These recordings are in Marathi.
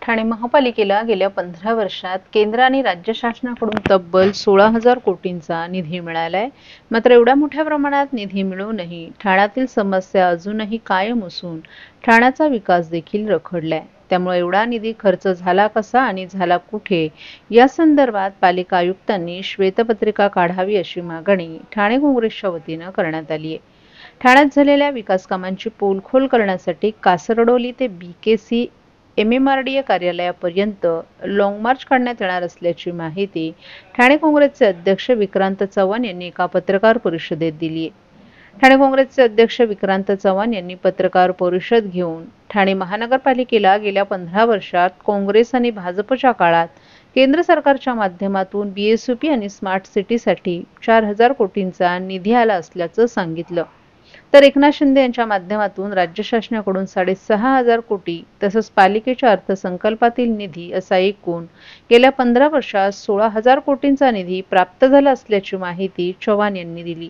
ठाणे महापालिकेला गेल्या 15 वर्षात केंद्र आणि राज्य शासनाकडून तब्बल 16,000 कोटींचा निधी मिळालाय। मात्र एवढ्या मोठ्या प्रमाणात निधी मिळूनही ठाण्यातील समस्या अजूनही कायम असून ठाण्याचा विकास देखील रखडलाय। त्यामुळे एवढा निधी खर्च झाला कसा आणि झाला कुठे या संदर्भात पालिका आयुक्तांनी श्वेतपत्रिका काढावी अशी मागणी ठाणे काँग्रेसच्या वतीने करण्यात आली आहे। ठाण्यात झालेल्या विकास कामांची पोलखोल करण्यासाठी कासरडोली ते बीकेसी MMRDA कार्यालयापर्यंत लॉंग मार्च काढण्यात येणार असल्याची माहिती ठाणे काँग्रेसचे अध्यक्ष विक्रांत चव्हाण यांनी एका पत्रकार परिषदेत दिली आहे। ठाणे काँग्रेसचे अध्यक्ष विक्रांत चव्हाण यांनी पत्रकार परिषद घेऊन ठाणे महानगरपालिकेला गेल्या 15 वर्षात काँग्रेस आणि भाजपच्या काळात केंद्र सरकारच्या माध्यमातून BSUP आणि स्मार्ट सिटीसाठी 4,000 कोटींचा निधी आला असल्याचं सांगितलं। तर एकनाथ शिंदे यांच्या माध्यमातून राज्य शासनाकडून 6,500 कोटी तसंच पालिकेच्या अर्थसंकल्पातील निधी असा एकूण गेल्या 15 वर्षात 16,000 कोटींचा निधी प्राप्त झाला असल्याची माहिती चव्हाण यांनी दिली।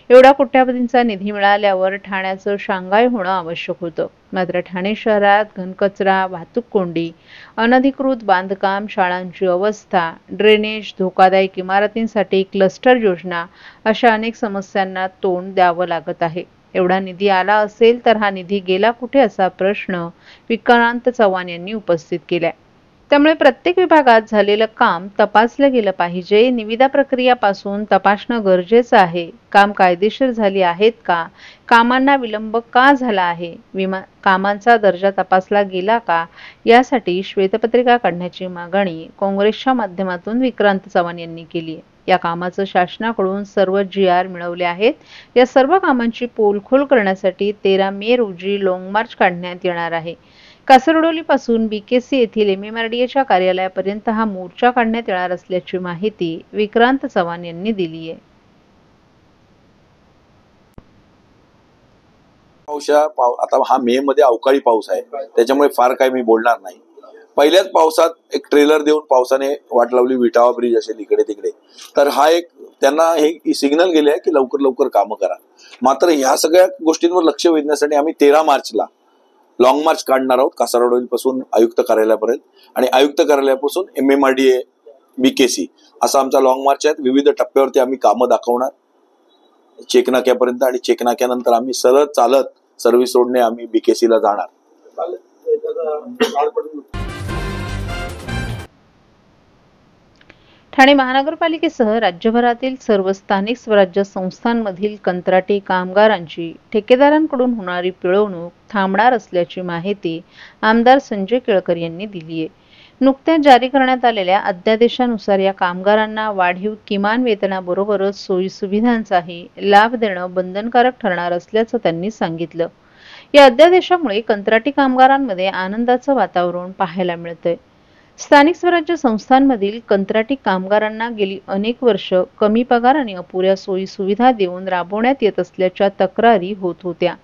एवढा कोट्यावधींचा निधी मिळाल्यावर ठाण्याचं शांघाय होणं आवश्यक होतं। मात्र ठाणे शहरात घनकचरा, वाहतूक कोंडी, अनधिकृत बांधकाम, शाळांची अवस्था, ड्रेनेज, धोकादायक इमारतींसाठी क्लस्टर योजना अशा अनेक समस्यांना तोंड द्यावं लागत आहे। एवढा निधी आला असेल तर हा निधी गेला कुठे असा प्रश्न विक्रांत चव्हाण यांनी उपस्थित केलाय। त्यामुळे प्रत्येक विभागात झालेलं काम तपासलं गेलं पाहिजे। निविदा प्रक्रियापासून तपासणं गरजेचं आहे। काम कायदेशीर झाली आहेत का? कामांना विलंब का झाला आहे? कामांचा दर्जा तपासला गेला का? यासाठी श्वेतपत्रिका काढण्याची मागणी काँग्रेसच्या माध्यमातून विक्रांत चव्हाण यांनी केली आहे। या कामाचं शासनाकडून सर्व GR मिळवले आहेत। या सर्व कामांची पोलखोल करण्यासाठी 13 मे रोजी लॉंग मार्च काढण्यात येणार आहे। कासरडोलीपासून BKC येथील MMRDAच्या कार्यालयापर्यंत हा मोर्चा काढण्यात येणार असल्याची माहिती विक्रांत चव्हाण यांनी दिली आहे। आता हा मे मध्ये अवकाळी पाऊस आहे, त्याच्यामुळे फार काही मी बोलणार नाही। पहिल्याच पावसात एक ट्रेलर देऊन पावसाने वाट लावली विटावा ब्रिज असेल इकडे तिकडे, तर हा एक त्यांना हे सिग्नल गेले आहे की लवकर लवकर कामं करा। मात्र ह्या सगळ्या गोष्टींवर लक्ष वेधण्यासाठी आम्ही 13 मार्चला लॉंग मार्च काढणार आहोत कासरडोलीपासून आयुक्त कार्यालयापर्यंत आणि आयुक्त कार्यालयापासून MMRDA BKC असा आमचा लॉंग मार्च आहे। विविध टप्प्यावरती आम्ही कामं दाखवणार चेकनाक्यापर्यंत आणि चेकनाक्यानंतर आम्ही सरळ चालत सर्व्हिस रोडने आम्ही BKC ला जाणार। ठाणे महानगरपालिकेसह राज्यभरातील सर्व स्थानिक स्वराज्य संस्थांमधील कंत्राटी कामगारांची ठेकेदारांकडून होणारी पिळवणूक थांबणार असल्याची माहिती आमदार संजय केळकर यांनी दिली आहे। नुकत्याच जारी करण्यात आलेल्या अध्यादेशानुसार या कामगारांना वाढीव किमान वेतनाबरोबरच सोयी सुविधांचाही लाभ देणं बंधनकारक ठरणार असल्याचं त्यांनी सांगितलं। या अध्यादेशामुळे कंत्राटी कामगारांमध्ये आनंदाचं वातावरण पाहायला मिळतंय। स्थानिक स्वराज्य संस्थांमधील कंत्राटी कामगारांना गेली अनेक वर्ष कमी पगार आणि अपुऱ्या सोयी सुविधा देऊन राबवण्यात येत असल्याच्या तक्रारी होत होत्या।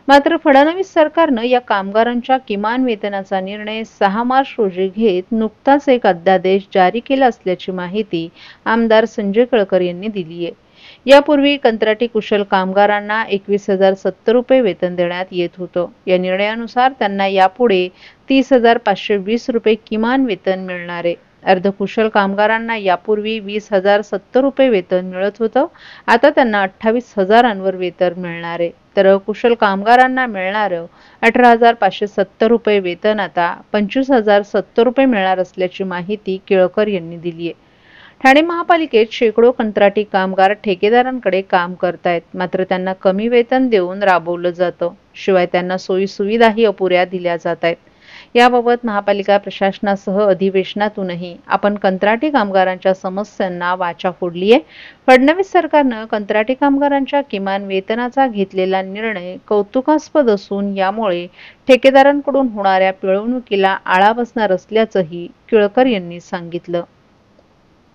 मात्र फडणवीस सरकारनं या कामगारांच्या किमान वेतनाचा निर्णय 6 मार्च रोजी घेत नुकताच एक अध्यादेश जारी केला असल्याची माहिती आमदार संजय केळकर यांनी दिली आहे। यापूर्वी कंत्राटी कुशल कामगारांना 21,070 रुपये वेतन देण्यात येत होतं। या निर्णयानुसार त्यांना यापुढे 30,520 रुपये किमान वेतन मिळणार आहे। अर्धकुशल कामगारांना यापूर्वी 20,070 रुपये वेतन मिळत होतं, आता त्यांना 28,000 वेतन मिळणार आहे। तर कुशल कामगारांना मिळणारं 18,570 रुपये वेतन आता 25,070 रुपये मिळणार असल्याची माहिती केळकर यांनी दिली आहे। ठाणे महापालिकेत शेकडो कंत्राटी कामगार ठेकेदारांकडे काम करतायत, मात्र त्यांना कमी वेतन देऊन राबवलं जातं। शिवाय त्यांना सोयी सुविधाही अपुऱ्या दिल्या जात आहेत। याबाबत महापालिका प्रशासनासह अधिवेशनातूनही आपण कंत्राटी कामगारांच्या समस्यांना वाचा फोडली आहे। फडणवीस सरकारनं कंत्राटी कामगारांच्या किमान वेतनाचा घेतलेला निर्णय कौतुकास्पद असून यामुळे ठेकेदारांकडून होणाऱ्या पिळवणुकीला आळा बसणार असल्याचंही केळकर यांनी सांगितलं।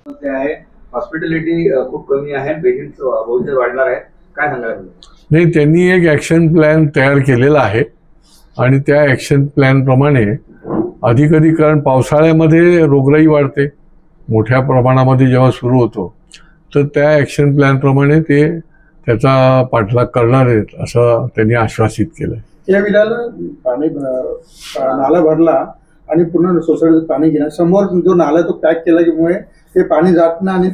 हॉस्पिटॅलिटी खूप कमी आहे, पेशंट्स बहुतेक वाढणार आहे, काय सांगाल? नाही, त्यांनी एक ऍक्शन प्लॅन तयार केलेला आहे आणि त्या ऍक्शन प्लॅन प्रमाणे अधिक कारण पावसाळ्यामध्ये रोगराई वाढते मोठ्या प्रमाणामध्ये जेव्हा सुरू होतो, तर त्या ऍक्शन प्लॅन प्रमाणे ते त्याचा पाठलाग करणार आहेत असं त्यांनी आश्वासित केलंय। या विधाला पाणी नाला भरला आणि पूर्ण सोसायटीचं पाणी घेणार. समोर जो नाला तो पॅक केल्यामुळे ते पाणी जात नाही आणि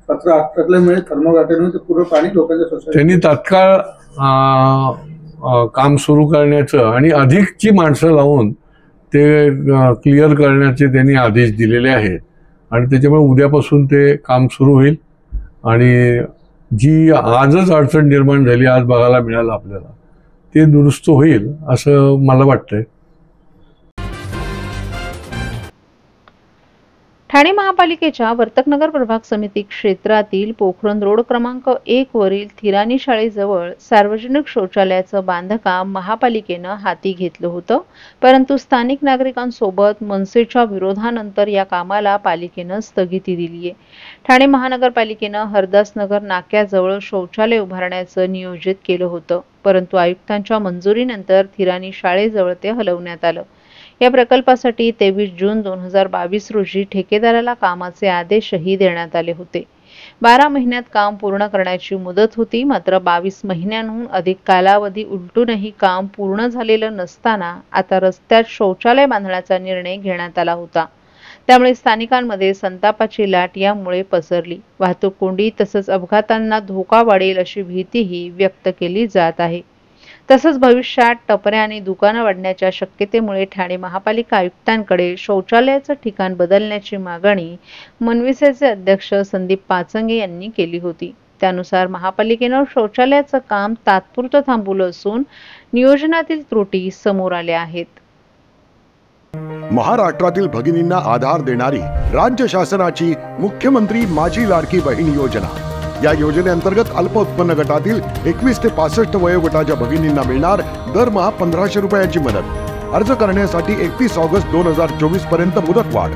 कचरा अटकल्यामुळे थर्मोगाटरमुळे ते पूर्ण पाणी लोकांच्या सोसायटी. त्यांनी तात्काळ काम सुरू करण्याचं आणि अधिकची माणसं लावून ते क्लिअर करण्याचे त्यांनी आदेश दिलेले आहेत आणि त्याच्यामुळे उद्यापासून ते काम सुरू होईल आणि जी आजच अडचण निर्माण झाली, आज बघायला मिळालं आपल्याला, ते दुरुस्त होईल असं मला वाटतंय. ठाणे महापालिकेच्या वर्तकनगर प्रभाग समिती क्षेत्रातील पोखरण रोड क्रमांक 1 वरील थिरानी शाळेजवळ सार्वजनिक शौचालयाचं बांधकाम महापालिकेनं हाती घेतलं होतं, परंतु स्थानिक नागरिकांसोबत मनसेच्या विरोधानंतर या कामाला पालिकेनं स्थगिती दिली आहे. ठाणे महानगरपालिकेनं हरदासनगर नाक्याजवळ शौचालय उभारण्याचं नियोजित केलं होतं, परंतु आयुक्तांच्या मंजुरीनंतर थिरानी शाळेजवळ ते हलवण्यात आलं. या प्रकल्पासाठी 23 जून 2022 रोजी ठेकेदाराला कामाचे आदेशही देण्यात आले होते. 12 महिन्यात काम पूर्ण करण्याची मुदत होती, मात्र 22 महिन्यांहून अधिक कालावधी उलटूनही काम पूर्ण झालेलं नसताना आता रस्त्यात शौचालय बांधण्याचा निर्णय घेण्यात आला होता. त्यामुळे स्थानिकांमध्ये संतापाची लाट यामुळे पसरली. वाहतूक कोंडी तसंच अपघातांना धोका वाढेल अशी भीतीही व्यक्त केली जात आहे. तसंच भविष्यात टपऱ्या आणि दुकानं वाढण्याच्या शक्यतेमुळे ठाणे महापालिका आयुक्तांकडे शौचालयाचं ठिकाण बदलण्याची मागणी मनविसेचे अध्यक्ष संदीप पाचंगे यांनी केली होती. त्यानुसार महापालिकेनं शौचालयाचं काम तात्पुरतं थांबवलं असून नियोजनातील त्रुटी समोर आल्या आहेत. महाराष्ट्रातील भगिनींना आधार देणारी राज्य शासनाची मुख्यमंत्री माझी लाडकी बहीण योजना. या योजनेअंतर्गत अल्प उत्पन्न गटातील 21 ते 65 वयोगटाच्या भगिनींना मिळणार दरमहा 1500 रुपयाची मदत. अर्ज करण्यासाठी 31 ऑगस्ट 2024 पर्यंत मुदतवाढ.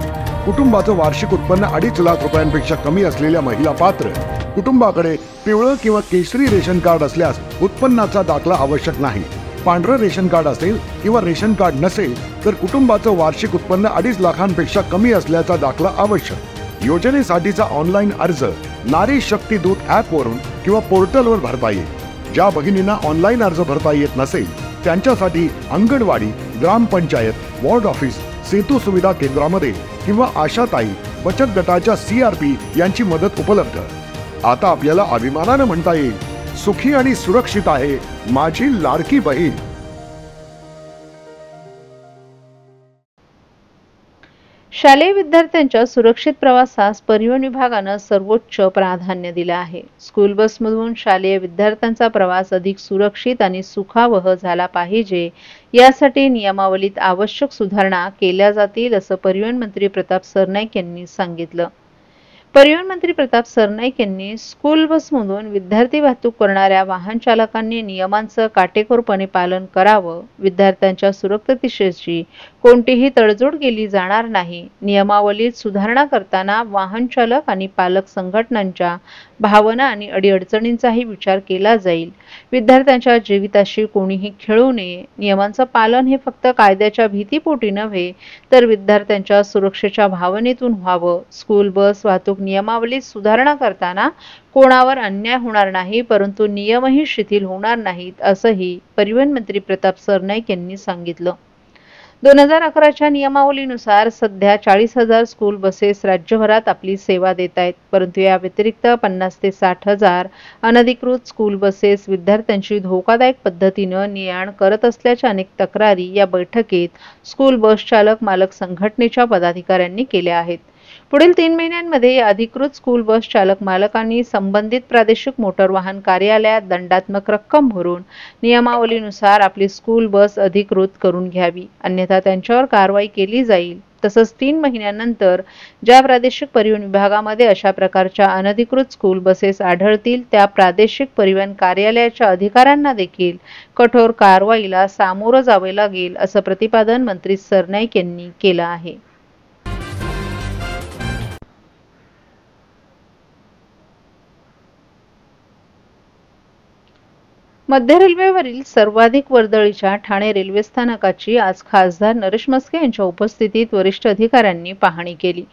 कुटुंबाचं वार्षिक उत्पन्न 2.5 लाख रुपयांपेक्षा कमी असलेल्या महिला पात्र. कुटुंबाकडे पिवळं किंवा केशरी रेशन कार्ड असल्यास उत्पन्नाचा दाखला आवश्यक नाही. पांढरं रेशन कार्ड असेल किंवा रेशन कार्ड नसेल तर कुटुंबाचं वार्षिक उत्पन्न 2.5 लाखांपेक्षा कमी असल्याचा दाखला आवश्यक. योजनेसाठीचा ऑनलाईन अर्ज नारी शक्ती दूत ॲपवरून किंवा पोर्टलवर भरता येईल. ज्या भगिनींना ऑनलाईन अर्ज भरता येत नसेल त्यांच्यासाठी अंगणवाडी, ग्रामपंचायत, वॉर्ड ऑफिस, सेतू सुविधा केंद्रामध्ये किंवा आशाताई बचत गटाच्या CRP यांची मदत उपलब्ध. आता आपल्याला अभिमानानं म्हणता येईल, सुखी आणि सुरक्षित आहे माझी लाडकी बहीण. शालेय विद्यार्थ्यांच्या सुरक्षित प्रवासास परिवहन विभागानं सर्वोच्च प्राधान्य दिलं आहे. स्कूल बसमधून शालेय विद्यार्थ्यांचा प्रवास अधिक सुरक्षित आणि सुखावह झाला पाहिजे यासाठी नियमावलीत आवश्यक सुधारणा केल्या जातील असं परिवहन मंत्री प्रताप सरनाईक यांनी सांगितलं. परिवहन मंत्री प्रताप सरनाईक यांनी स्कूल बसमधून विद्यार्थी वाहतूक करणाऱ्या वाहन चालकांनी नियमांचं काटेकोरपणे पालन करावं. विद्यार्थ्यांच्या सुरक्षिततेशी कोणतीही तडजोड केली जाणार नाही. नियमावलीत सुधारणा करताना वाहन चालक आणि पालक संघटनांच्या भावना आणि अडीअडचणींचाही विचार केला जाईल. विद्यार्थ्यांच्या जीविताशी कोणीही खेळू नये. नियमांचं पालन हे फक्त कायद्याच्या भीतीपोटी नव्हे तर विद्यार्थ्यांच्या सुरक्षेच्या भावनेतून व्हावं. स्कूल बस वाहतूक नियमावलीत सुधारणा करताना कोणावर अन्याय होणार नाही, परंतु नियमही शिथिल होणार नाहीत असंही परिवहन मंत्री प्रताप सरनाईक यांनी सांगितलं. 2011च्या नियमावलीनुसार सध्या 40,000 स्कूल बसेस राज्यभरात आपली सेवा देत आहेत, परंतु या व्यतिरिक्त 50 ते 60,000 अनधिकृत स्कूल बसेस विद्यार्थ्यांची धोकादायक पद्धतीनं ने-आण करत असल्याच्या अनेक तक्रारी या बैठकीत स्कूल बस चालक मालक संघटनेच्या पदाधिकाऱ्यांनी केल्या आहेत. पुढील 3 महिन्यांमध्ये या अधिकृत स्कूल बस चालक मालकांनी संबंधित प्रादेशिक मोटर वाहन कार्यालयात दंडात्मक रक्कम भरून नियमावलीनुसार आपली स्कूल बस अधिकृत करून घ्यावी, अन्यथा त्यांच्यावर कारवाई केली जाईल. तसंच 3 महिन्यानंतर ज्या प्रादेशिक परिवहन विभागामध्ये अशा प्रकारच्या अनधिकृत स्कूल बसेस आढळतील त्या प्रादेशिक परिवहन कार्यालयाच्या अधिकाऱ्यांना देखील कठोर कारवाईला सामोरं जावे लागेल असं प्रतिपादन मंत्री सरनाईक यांनी केलं आहे. मध्य रेल्वेवरील सर्वाधिक वर्दळीच्या ठाणे रेल्वे स्थानकाची आज खासदार नरेश म्हस्के यांच्या उपस्थितीत वरिष्ठ अधिकाऱ्यांनी पाहणी केली.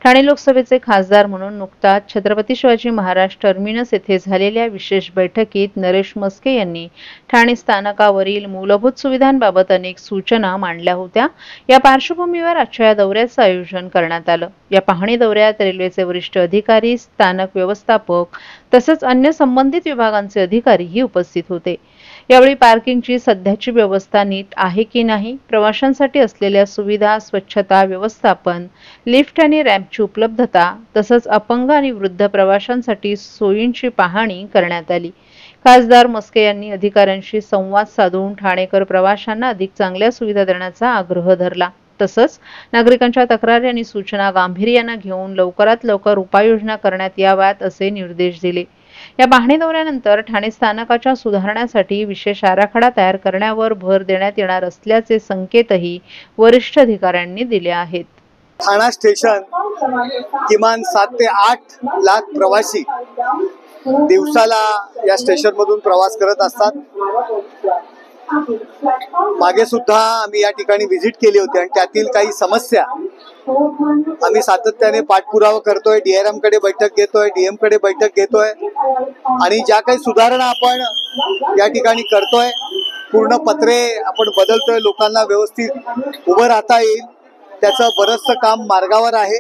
ठाणे लोकसभेचे खासदार म्हणून नुकताच छत्रपती शिवाजी महाराज टर्मिनस येथे झालेल्या विशेष बैठकीत नरेश मस्के यांनी ठाणे स्थानकावरील मूलभूत सुविधांबाबत अनेक सूचना मांडल्या होत्या। या पार्श्वभूमीवर आजच्या या दौऱ्याचं आयोजन करण्यात आलं। या पाहणी दौऱ्यात रेल्वेचे वरिष्ठ अधिकारी, स्थानक व्यवस्थापक तसेच अन्य संबंधित विभागांचे अधिकारीही उपस्थित होते। यावेळी पार्किंगची सध्याची व्यवस्था नीट आहे की नाही, प्रवाशांसाठी असलेल्या सुविधा, स्वच्छता, व्यवस्थापन, लिफ्ट आणि रॅम्पची उपलब्धता तसंच अपंग आणि वृद्ध प्रवाशांसाठी सोयींची पाहणी करण्यात आली। खासदार मस्के यांनी अधिकाऱ्यांशी संवाद साधून ठाणेकर प्रवाशांना अधिक चांगल्या सुविधा देण्याचा आग्रह धरला। तसंच नागरिकांच्या तक्रारी आणि सूचना गांभीर्याने घेऊन लवकरात लवकर उपाययोजना करण्यात याव्यात असे निर्देश दिले। या पाहणी दौऱ्यानंतर ठाणे स्थानकाच्या सुधारण्यासाठी विशेष आराखडा तयार करण्यावर भर देण्यात येणार असल्याचे संकेतही वरिष्ठ अधिकाऱ्यांनी दिले आहेत। ठाणा स्टेशन किमान 7 ते 8 लाख प्रवासी दिवसाला या स्टेशन मधून प्रवास करत असतात। मागे सुद्धा आम्ही या ठिकाणी व्हिजिट केली होती आणि त्यातील काही समस्या आम्ही सातत्याने पाठपुरावा करतोय। DRM कडे बैठक घेतोय, DM कडे बैठक घेतोय आणि ज्या काही सुधारणा आपण या ठिकाणी करतोय, पूर्ण पत्रे आपण बदलतोय, लोकांना व्यवस्थित उभं राहता येईल, त्याचं बरंचसं काम मार्गावर आहे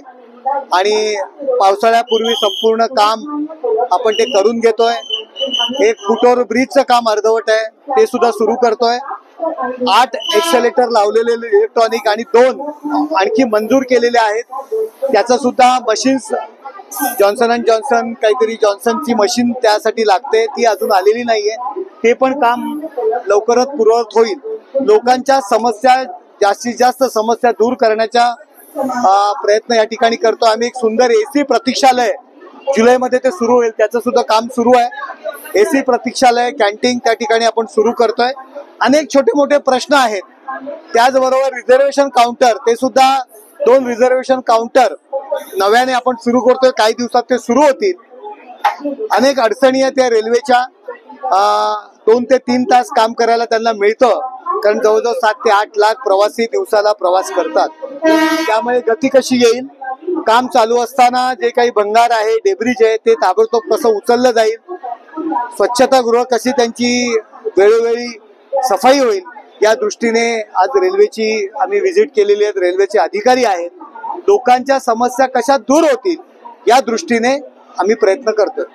आणि पावसाळ्यापूर्वी संपूर्ण काम आपण ते करून घेतोय। एक फुटओव्हर ब्रिजचं काम अर्धवट आहे, ते सुद्धा सुरू करतोय। 8 एक्सेलेटर लावलेले इलेक्ट्रॉनिक आणि 2 आणखी मंजूर केलेले आहेत। त्याचं सुद्धा मशीन्स जॉन्सन काहीतरी जॉन्सनची मशीन त्यासाठी लागते, ती अजून आलेली नाहीये, ते पण काम लवकरच पूर्ववत होईल। लोकांच्या समस्या, जास्तीत जास्त समस्या दूर करण्याचा प्रयत्न या ठिकाणी करतो आम्ही। एक सुंदर AC प्रतीक्षालय जुलैमध्ये ते सुरू होईल, त्याचं सुद्धा काम सुरू आहे। AC प्रतीक्षालय, कॅन्टीन त्या ठिकाणी आपण सुरू करतोय। अनेक छोटे मोठे प्रश्न आहेत, त्याचबरोबर रिझर्वेशन काउंटर, ते सुद्धा 2 रिझर्वेशन काउंटर नव्याने आपण सुरू करतोय, काही दिवसात ते सुरू होतील। अनेक अडचणी आहेत त्या रेल्वेच्या, 2 ते 3 तास काम करायला त्यांना मिळतं, कारण जवळजवळ 7 ते 8 लाख प्रवासी दिवसाला प्रवास करतात। त्यामुळे गती कशी येईल, काम चालू असताना जे काही भंगार आहे, डेब्रिज आहे, ते ताबडतोब कसं उचललं जाईल, स्वच्छतागृह कशी त्यांची वेळोवेळी सफाई होईल, या दृष्टीने आज रेल्वेची आम्ही व्हिजिट केलेली आहे। रेल्वेचे अधिकारी आहेत, लोकांच्या समस्या कशा दूर होतील या दृष्टीने आम्ही प्रयत्न करतोय।